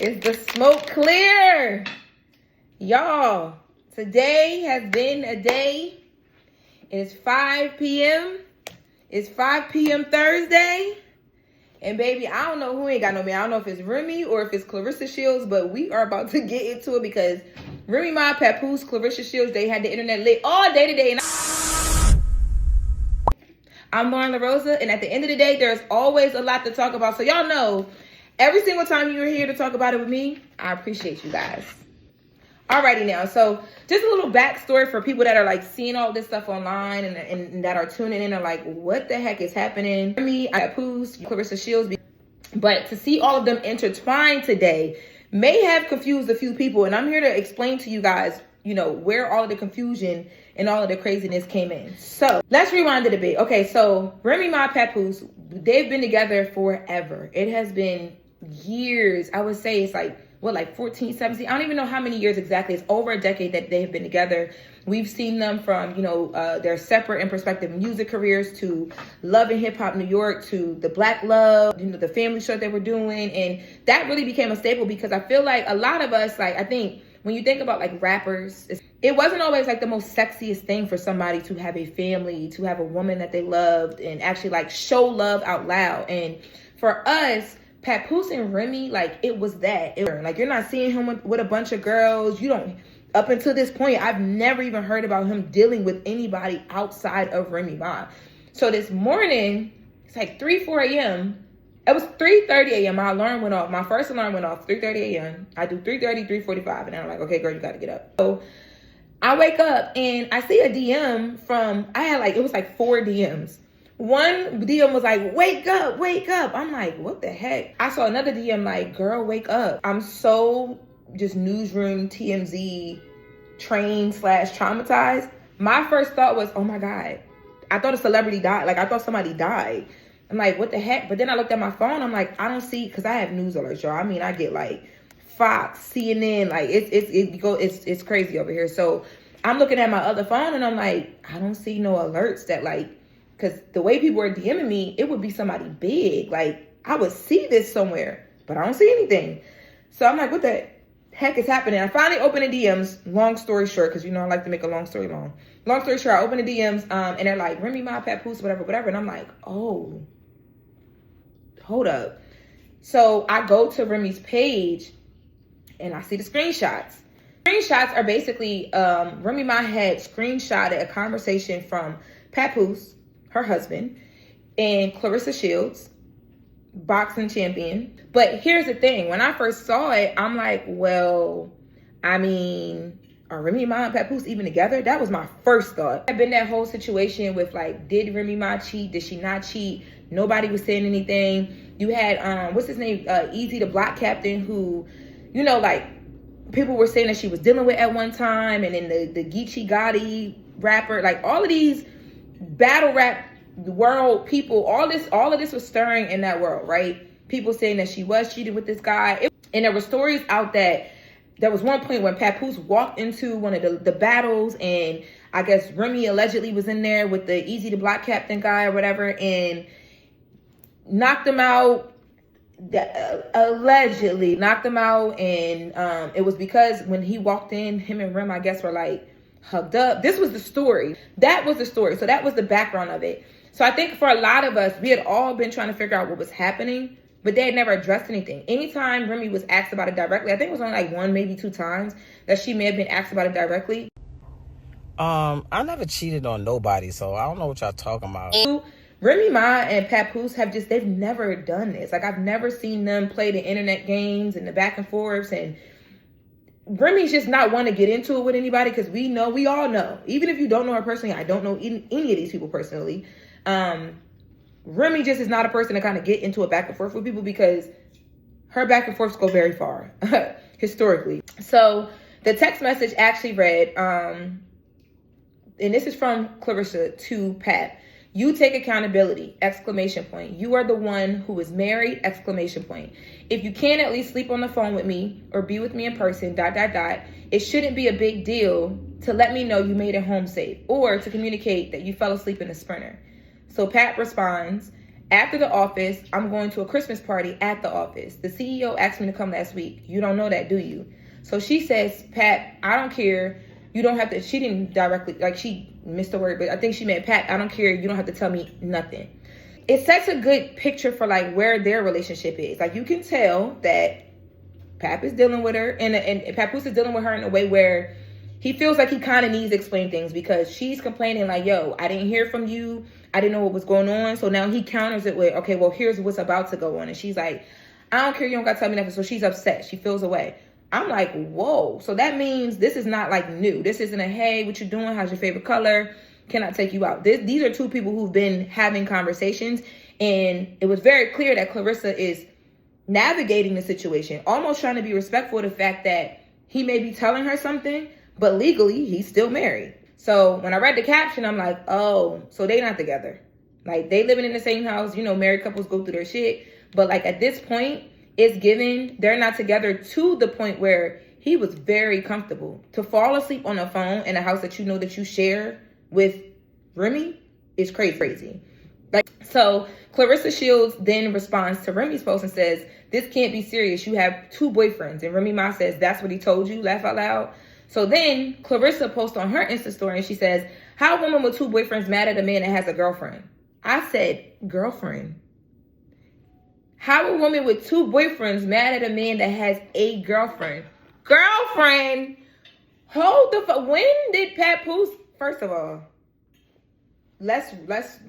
Is the smoke clear? Y'all, today has been a day. It is 5 p.m. It's 5 p.m. Thursday. And baby, I don't know who ain't got no man. I don't know if it's Remy or if it's Claressa Shields, but we are about to get into it because Remy Ma, Papoose, Claressa Shields, they had the internet lit all day today. And I'm Loren LoRosa, and at the end of the day, there's always a lot to talk about. So y'all know, every single time you're here to talk about it with me, I appreciate you guys. Alrighty now, so just a little backstory for people that are like seeing all this stuff online and that are tuning in and like, what the heck is happening? Remy, Papoose, Claressa Shields, but to see all of them intertwined today may have confused a few people, and I'm here to explain to you guys, you know, where all of the confusion and all of the craziness came in. So let's rewind it a bit. Okay, so Remy Ma, Papoose, they've been together forever. It has been years. I would say it's like, what, like 14, 17? I don't even know how many years exactly. It's over a decade that they have been together. We've seen them from, you know, their separate and prospective music careers to Love and Hip Hop New York to the Black Love, you know, the family show they were doing. And that really became a staple because I feel like a lot of us, like, I think when you think about like rappers, it wasn't always like the most sexiest thing for somebody to have a family, to have a woman that they loved and actually like show love out loud. And for us, Papoose and Remy, like, it was that. Like, you're not seeing him with a bunch of girls. You don't, up until this point, I've never even heard about him dealing with anybody outside of Remy Ma. So this morning, it's like 3, 4 a.m. It was 3:30 a.m. My alarm went off. My first alarm went off 3:30 a.m. I do 3:30, 3:45, and I'm like, okay, girl, you got to get up. So I wake up, and I see a DM from, it was like 4 DMs. One DM was like, wake up, wake up. I'm like, what the heck? I saw another DM like, girl, wake up. I'm so just newsroom TMZ trained / traumatized. My first thought was, oh my God, I thought a celebrity died. Like, I thought somebody died. I'm like, what the heck? But then I looked at my phone. I'm like, I don't see, because I have news alerts, y'all. I mean, I get like Fox, CNN, like it's crazy over here. So I'm looking at my other phone and I'm like, I don't see no alerts that like, because the way people are DMing me, it would be somebody big. Like, I would see this somewhere, but I don't see anything. So I'm like, what the heck is happening? I finally open the DMs. Long story short, because you know I like to make a long story long. Long story short, I open the DMs, and they're like, Remy Ma, Papoose, whatever. And I'm like, oh, hold up. So I go to Remy's page, and I see the screenshots. Screenshots are basically, Remy Ma had screenshotted a conversation from Papoose, her husband, and Claressa Shields, boxing champion. But here's the thing. When I first saw it, I'm like, well, I mean, are Remy Ma and Papoose even together? That was my first thought. I've been that whole situation with like, did Remy Ma cheat? Did she not cheat? Nobody was saying anything. You had, what's his name? Easy the Block Captain, who, you know, like, people were saying that she was dealing with at one time. And then the Geechee Gotti rapper, like all of these battle rap world people, all of this was stirring in that world, right? People saying that she was cheating with this guy. And there were stories out that there was one point when Papoose walked into one of the battles, and I guess Remy allegedly was in there with the Easy the Block Captain guy or whatever, and knocked him out, allegedly knocked him out. And it was because when he walked in, him and Rem, I guess, were like hugged up. This was the story. That was the story. So that was the background of it. So I think for a lot of us, we had all been trying to figure out what was happening, but they had never addressed anything. Anytime Remy was asked about it directly, I think it was only like 1, maybe 2 times that she may have been asked about it directly. I never cheated on nobody, so I don't know what y'all talking about. And Remy Ma and Papoose they've never done this. Like, I've never seen them play the internet games and the back and forths, and Remy's just not one to get into it with anybody because we all know. Even if you don't know her personally, I don't know any of these people personally. Remy just is not a person to kind of get into a back and forth with people because her back and forths go very far historically. So the text message actually read, and this is from Clarissa to Pat. You take accountability, ! You are the one who is married, ! If you can't at least sleep on the phone with me or be with me in person, ... It shouldn't be a big deal to let me know you made it home safe or to communicate that you fell asleep in the Sprinter. So Pat responds, After the office, I'm going to a Christmas party at the office. The CEO asked me to come last week. You don't know that, do you? So she says, Pat, I don't care. You don't have to, she didn't directly, like she missed the word, but I think she meant, Pat, I don't care. You don't have to tell me nothing. It sets a good picture for like where their relationship is. Like you can tell that Pap is dealing with her and Papoose is dealing with her in a way where he feels like he kind of needs to explain things because she's complaining like, yo, I didn't hear from you. I didn't know what was going on. So now he counters it with, okay, well, here's what's about to go on. And she's like, I don't care. You don't got to tell me nothing. So she's upset. She feels away. I'm like, whoa. So that means this is not like new. This isn't a, hey, what you doing? How's your favorite color? Can I take you out? These are two people who've been having conversations. And it was very clear that Clarissa is navigating the situation, almost trying to be respectful of the fact that he may be telling her something, but legally he's still married. So when I read the caption, I'm like, oh, so they not together. Like they living in the same house, you know, married couples go through their shit. But like at this point, it's given they're not together to the point where he was very comfortable. To fall asleep on a phone in a house that you know that you share with Remy is crazy. Like, so Claressa Shields then responds to Remy's post and says, this can't be serious. You have 2 boyfriends. And Remy Ma says, that's what he told you, laugh out loud. So then Clarissa posts on her Insta story and she says, how a woman with 2 boyfriends mad at a man that has a girlfriend? I said, girlfriend. How a woman with 2 boyfriends mad at a man that has a girlfriend? Girlfriend! Hold the fuck. When did Papoose, first of all, let's,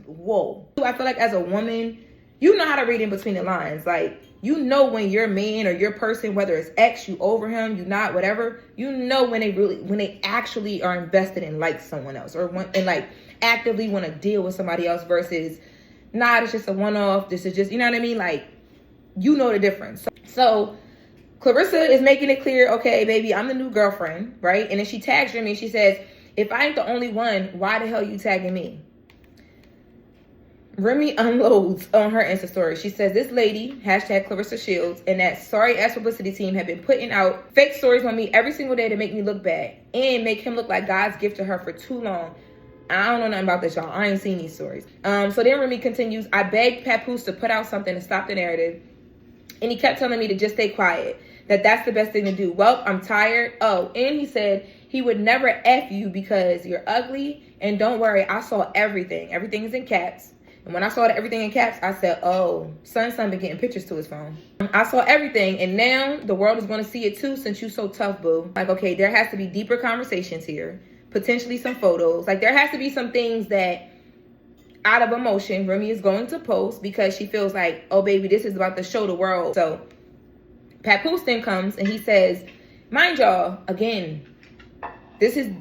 whoa. I feel like as a woman, you know how to read in between the lines. Like, you know when your man or your person, whether it's ex, you over him, you not, whatever, you know when they actually are invested in like someone else or and like actively want to deal with somebody else versus, nah, it's just a one-off. This is just, you know what I mean? Like, you know the difference. So Clarissa is making it clear, okay, baby, I'm the new girlfriend, right? And then she tags Remy and she says, if I ain't the only one, why the hell you tagging me? Remy unloads on her Insta story. She says, this lady, hashtag Claressa Shields, and that sorry-ass publicity team have been putting out fake stories on me every single day to make me look bad and make him look like God's gift to her for too long. I don't know nothing about this, y'all. I ain't seen these stories. So then Remy continues, I begged Papoose to put out something to stop the narrative, and he kept telling me to just stay quiet, that's the best thing to do. Well, I'm tired. Oh, and he said he would never F you because you're ugly, and don't worry, I saw everything. Everything is in caps. And when I saw everything in caps, I said, oh, son been getting pictures to his phone. I saw everything, and now the world is going to see it too since you so tough, boo. Like, okay, there has to be deeper conversations here, potentially some photos. Like, there has to be some things that, out of emotion, Remy is going to post because she feels like, oh, baby, this is about to show the world. So Papoose then comes, and he says, mind y'all, again, this is,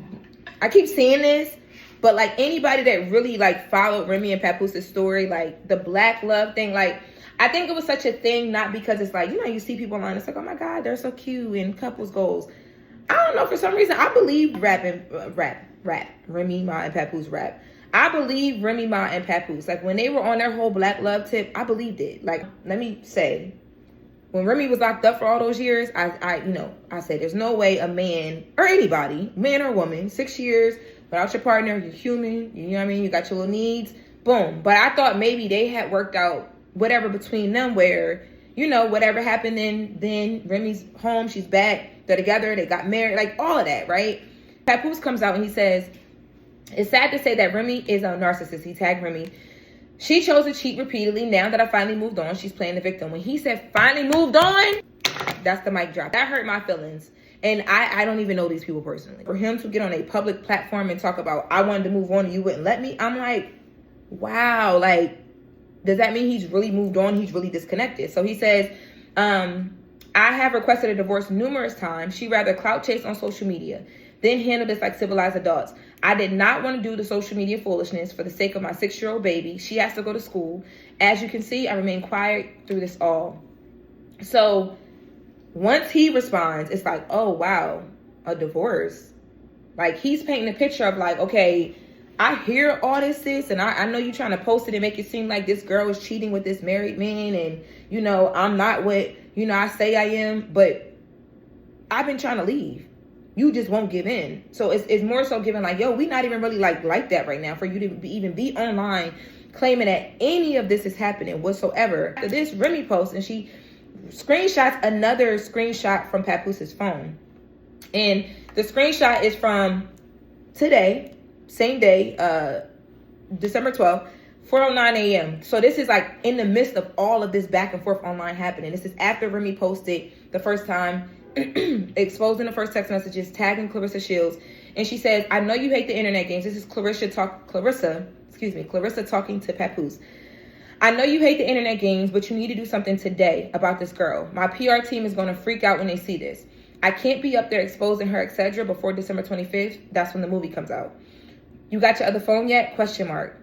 I keep seeing this, but like anybody that really like followed Remy and Papoose's story, like the black love thing, like I think it was such a thing, not because it's like, you know, you see people online, it's like, oh my God, they're so cute and couples goals. I don't know, for some reason, I believe Remy Ma and Papoose rap. I believe Remy Ma and Papoose. Like when they were on their whole black love tip, I believed it. Like, let me say, when Remy was locked up for all those years, I said, there's no way a man or anybody, man or woman, 6 years, without your partner, you're human, you know what I mean? You got your little needs, boom. But I thought maybe they had worked out whatever between them where, you know, whatever happened then Remy's home, she's back, they're together, they got married, like all of that, right? Papoose comes out and he says, it's sad to say that Remy is a narcissist. He tagged Remy. She chose to cheat repeatedly. Now that I finally moved on, she's playing the victim. When he said finally moved on, that's the mic drop. That hurt my feelings. And I don't even know these people personally. For him to get on a public platform and talk about, I wanted to move on and you wouldn't let me. I'm like, wow. Like, does that mean he's really moved on? He's really disconnected. So he says, I have requested a divorce numerous times. She rather clout chase on social media than handle this like civilized adults. I did not want to do the social media foolishness for the sake of my 6-year-old baby. She has to go to school. As you can see, I remain quiet through this all. So once he responds, it's like, oh, wow, a divorce. Like, he's painting a picture of like, okay, I hear all this, sis, and I know you're trying to post it and make it seem like this girl is cheating with this married man, and, you know, I'm not what, you know, I say I am, but I've been trying to leave. You just won't give in. So it's more so giving like, yo, we not even really like that right now for you to even be online claiming that any of this is happening whatsoever. After this, Remy posts and she screenshots another screenshot from Papoose's phone. And the screenshot is from today, same day, December 12th, 4:09 a.m. So this is like in the midst of all of this back and forth online happening. This is after Remy posted the first time, exposing the first text messages, tagging Claressa Shields. And she says, I know you hate the internet games. This is Clarissa talking to Papoose. I know you hate the internet games, but you need to do something today about this girl. My PR team is going to freak out when they see this. I can't be up there exposing her, etc. before December 25th. That's when the movie comes out. You got your other phone yet? Question mark.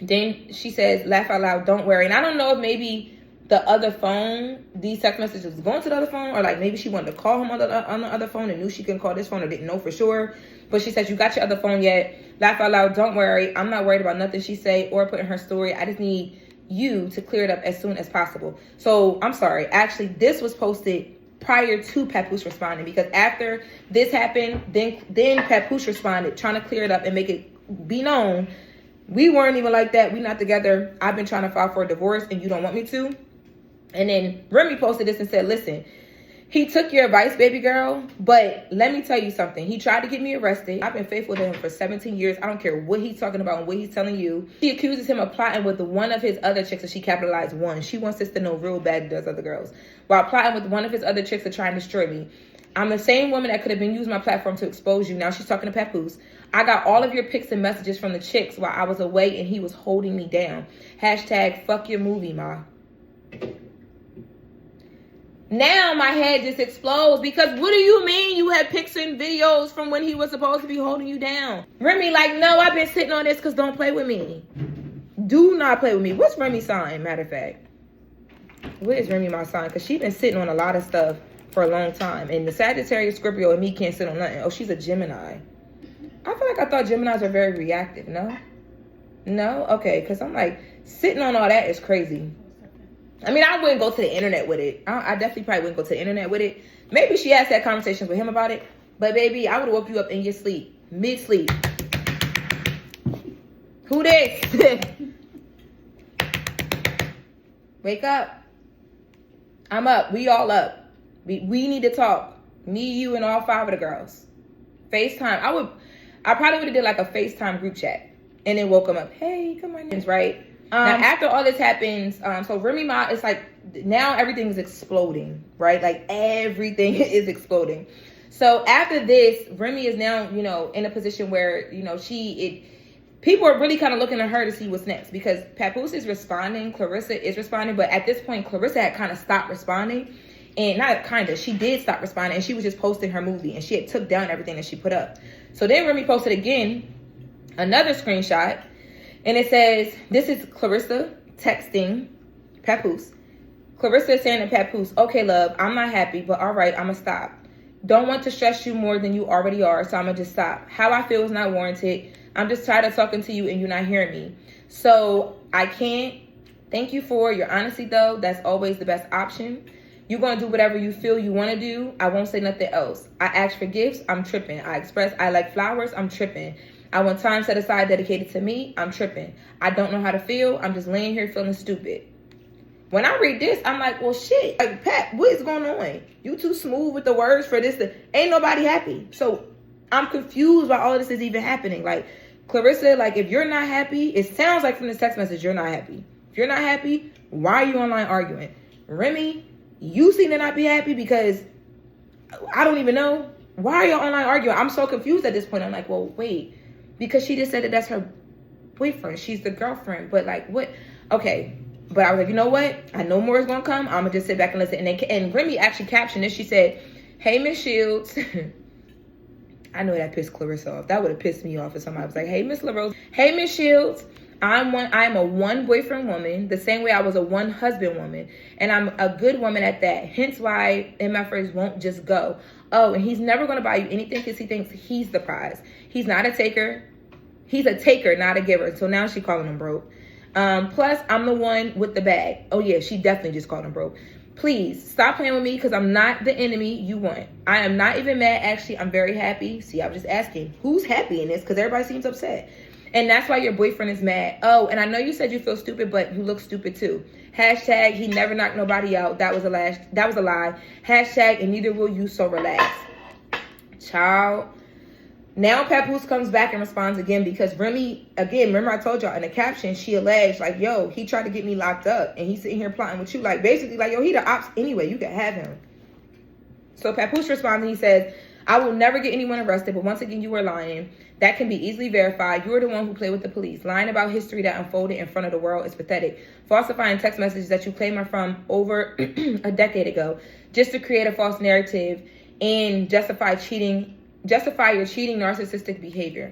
Then she says, laugh out loud, don't worry. And I don't know if maybe the other phone, these text messages was going to the other phone, or like maybe she wanted to call him on the other phone and knew she couldn't call this phone or didn't know for sure. But she says, you got your other phone yet? Laugh out loud, don't worry. I'm not worried about nothing she say or put in her story. I just need you to clear it up as soon as possible. So I'm sorry. Actually, this was posted prior to Papoose responding, because after this happened, then Papoose responded trying to clear it up and make it be known we weren't even like that. We not together. I've been trying to file for a divorce and you don't want me to. And then Remy posted this and said, listen, he took your advice, baby girl, but let me tell you something. He tried to get me arrested. I've been faithful to him for 17 years. I don't care what he's talking about and what he's telling you. She accuses him of plotting with one of his other chicks, and she capitalized one. She wants us to know real bad does other girls. While plotting with one of his other chicks to try and destroy me. I'm the same woman that could have been using my platform to expose you. Now she's talking to Papoose. I got all of your pics and messages from the chicks while I was away and he was holding me down. Hashtag fuck your movie, Ma. Now my head just explodes, because what do you mean you had pics and videos from when he was supposed to be holding you down? Remy like, no, I've been sitting on this because don't play with me. Do not play with me. What's Remy's sign, matter of fact? What is Remy Ma sign? Because she's been sitting on a lot of stuff for a long time. And the Sagittarius, Scorpio, and me can't sit on nothing. Oh, she's a Gemini. I feel like I thought Geminis are very reactive, no? No? Okay, because I'm like, sitting on all that is crazy. I mean, I wouldn't go to the internet with it. I definitely probably wouldn't go to the internet with it. Maybe she has that conversation with him about it. But baby, I would have woke you up in your sleep. Mid-sleep. Who this? Wake up. I'm up. We all up. We need to talk. Me, you, and all 5 of the girls. FaceTime. I probably would have did like a FaceTime group chat. And then woke them up. Hey, come on. Right? Now, after all this happens, so Remy Ma, it's like, now everything is exploding, right? Like, everything is exploding. So, after this, Remy is now, you know, in a position where, you know, people are really kind of looking at her to see what's next. Because Papoose is responding, Clarissa is responding, but at this point, Clarissa had kind of stopped responding. And not kind of, she did stop responding, and she was just posting her movie, and she had took down everything that she put up. So, then Remy posted again, another screenshot. And it says, this is Clarissa texting Papoose. Clarissa is saying to Papoose, okay, love, I'm not happy, but all right, I'm going to stop. Don't want to stress you more than you already are, so I'm going to just stop. How I feel is not warranted. I'm just tired of talking to you and you're not hearing me. So I can't. Thank you for your honesty, though. That's always the best option. You're going to do whatever you feel you want to do. I won't say nothing else. I ask for gifts. I'm tripping. I express I like flowers. I'm tripping. I want time set aside dedicated to me. I'm tripping. I don't know how to feel. I'm just laying here feeling stupid. When I read this, I'm like, well, shit. Like, Pat, what is going on? You too smooth with the words for this. Ain't nobody happy. So I'm confused why all of this is even happening. Like, Clarissa, like, if you're not happy, it sounds like from this text message, you're not happy. If you're not happy, why are you online arguing? Remy, you seem to not be happy because I don't even know. Why are you online arguing? I'm so confused at this point. I'm like, well, wait. Because she just said that that's her boyfriend. She's the girlfriend. But like, what? Okay. But I was like, you know what? I know more is going to come. I'm going to just sit back and listen. And Remy actually captioned this. She said, hey, Miss Shields. I know that pissed Clarissa off. That would have pissed me off if somebody was like, hey, Miss LoRosa. Hey, Miss Shields. I'm a one boyfriend woman, the same way I was a one husband woman. And I'm a good woman at that. Hence why MFers won't just go. Oh, and he's never going to buy you anything because he thinks he's the prize. He's not a taker. He's a taker, not a giver. So now she's calling him broke. Plus, I'm the one with the bag. Oh, yeah, she definitely just called him broke. Please, stop playing with me because I'm not the enemy you want. I am not even mad. Actually, I'm very happy. See, I was just asking, who's happy in this? Because everybody seems upset. And that's why your boyfriend is mad. Oh, and I know you said you feel stupid, but you look stupid too. Hashtag he never knocked nobody out. That was a lie. Hashtag and neither will you, so relax. Child. Now Papoose comes back and responds again because Remy, again, remember I told y'all in the caption, she alleged like, yo, he tried to get me locked up and he's sitting here plotting with you. Like basically like, yo, he the ops anyway. You can have him. So Papoose responds and he says, I will never get anyone arrested, but once again, you are lying. That can be easily verified. You are the one who played with the police. Lying about history that unfolded in front of the world is pathetic. Falsifying text messages that you claim are from over a decade ago just to create a false narrative and justify your cheating narcissistic behavior.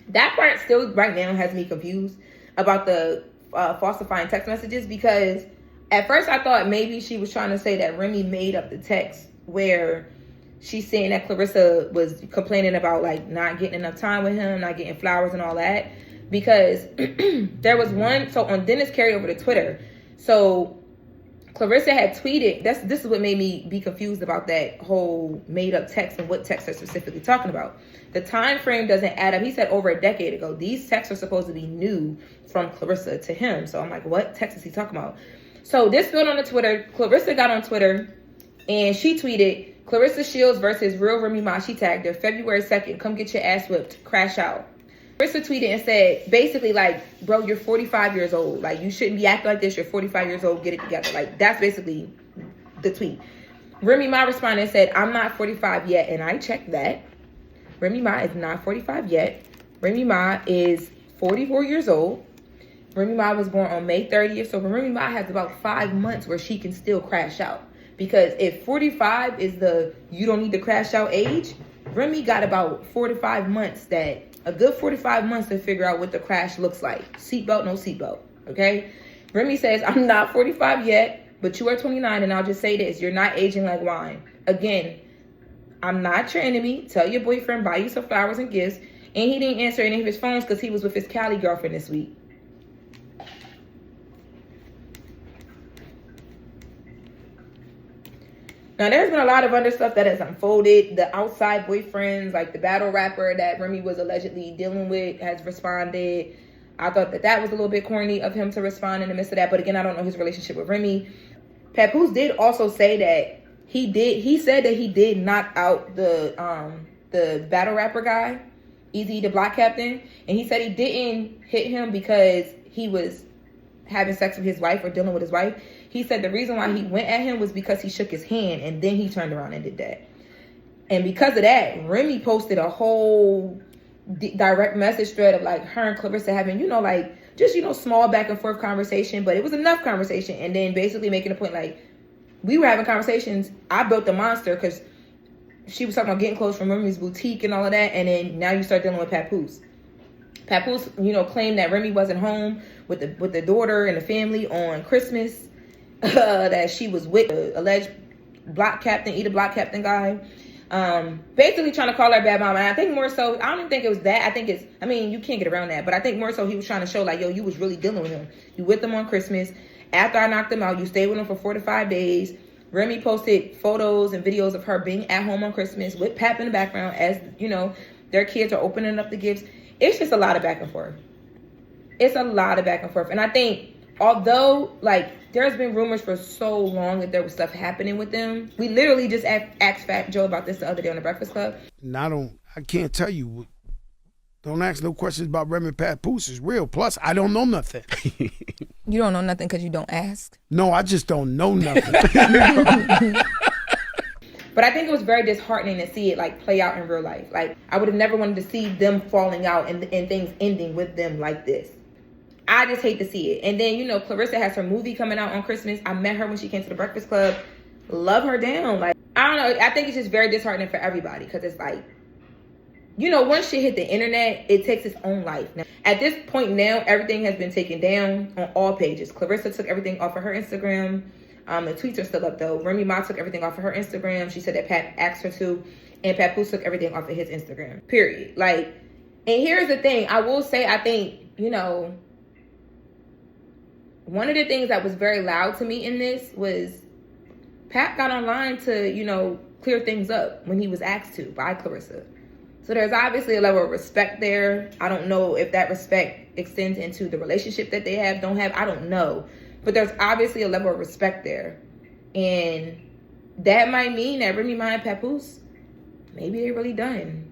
That part still right now has me confused about the falsifying text messages, because at first I thought maybe she was trying to say that Remy made up the text where she's saying that Clarissa was complaining about like not getting enough time with him, not getting flowers and all that, because there was one, so on Dennis carried over to Twitter. So Clarissa had tweeted, this is what made me be confused about that whole made up text and what text they're specifically talking about. The time frame doesn't add up. He said over a decade ago. These texts are supposed to be new from Clarissa to him. So I'm like, what text is he talking about? So this spilled on the Twitter. Clarissa got on Twitter and she tweeted, Claressa Shields versus real Remy Ma. She tagged her February 2nd. Come get your ass whipped. Crash out. Clarissa tweeted and said, basically like, bro, you're 45 years old. Like, you shouldn't be acting like this. You're 45 years old. Get it together. Like, that's basically the tweet. Remy Ma responded and said, I'm not 45 yet. And I checked that. Remy Ma is not 45 yet. Remy Ma is 44 years old. Remy Ma was born on May 30th. So Remy Ma has about 5 months where she can still crash out. Because if 45 is the you don't need to crash out age, Remy got about 4 to 5 months, a good 45 months to figure out what the crash looks like. Seatbelt, no seatbelt, okay? Remy says, I'm not 45 yet, but you are 29, and I'll just say this, you're not aging like wine. Again, I'm not your enemy. Tell your boyfriend, buy you some flowers and gifts. And he didn't answer any of his phones because he was with his Cali girlfriend this week. Now, there's been a lot of other stuff that has unfolded. The outside boyfriends, like the battle rapper that Remy was allegedly dealing with, has responded. I thought that was a little bit corny of him to respond in the midst of that. But again, I don't know his relationship with Remy. Papoose did also say that he said that he did knock out the battle rapper guy, Easy the Block Captain. And he said he didn't hit him because he was having sex with his wife or dealing with his wife. He said the reason why he went at him was because he shook his hand, and then he turned around and did that. And because of that, Remy posted a whole direct message thread of like her and Clarissa having, like just, small back and forth conversation, but it was enough conversation. And then basically making a point like, we were having conversations. I built the monster because she was talking about getting clothes from Remy's boutique and all of that. And then now you start dealing with Papoose. Papoose, claimed that Remy wasn't home with the daughter and the family on Christmas. That she was with the alleged block captain, block captain guy. Basically trying to call her bad mom. And I think more so, I don't even think it was that. I think you can't get around that. But I think more so he was trying to show like, yo, you was really dealing with him. You with him on Christmas. After I knocked him out, you stayed with him for 4 to 5 days. Remy posted photos and videos of her being at home on Christmas with Pap in the background as, their kids are opening up the gifts. It's just a lot of back and forth. It's a lot of back and forth. And I think, although, like, there's been rumors for so long that there was stuff happening with them. We literally just asked Fat Joe about this the other day on the Breakfast Club. I can't tell you. Don't ask no questions about Remy Papoose. It's real. Plus, I don't know nothing. You don't know nothing because you don't ask? No, I just don't know nothing. But I think it was very disheartening to see it like play out in real life. Like, I would have never wanted to see them falling out and things ending with them like this. I just hate to see it. And then, Clarissa has her movie coming out on Christmas. I met her when she came to the Breakfast Club. Love her down. Like, I don't know. I think it's just very disheartening for everybody because it's like, once shit hit the internet, it takes its own life. Now, at this point now, everything has been taken down on all pages. Clarissa took everything off of her Instagram. The tweets are still up, though. Remy Ma took everything off of her Instagram. She said that Pat asked her to. And Papoose took everything off of his Instagram. Period. Like, and here's the thing. I will say, I think, one of the things that was very loud to me in this was Pat got online to, clear things up when he was asked to by Clarissa. So there's obviously a level of respect there. I don't know if that respect extends into the relationship that they have, don't have. I don't know. But there's obviously a level of respect there. And that might mean that Remy Ma and Papoose, maybe they're really done.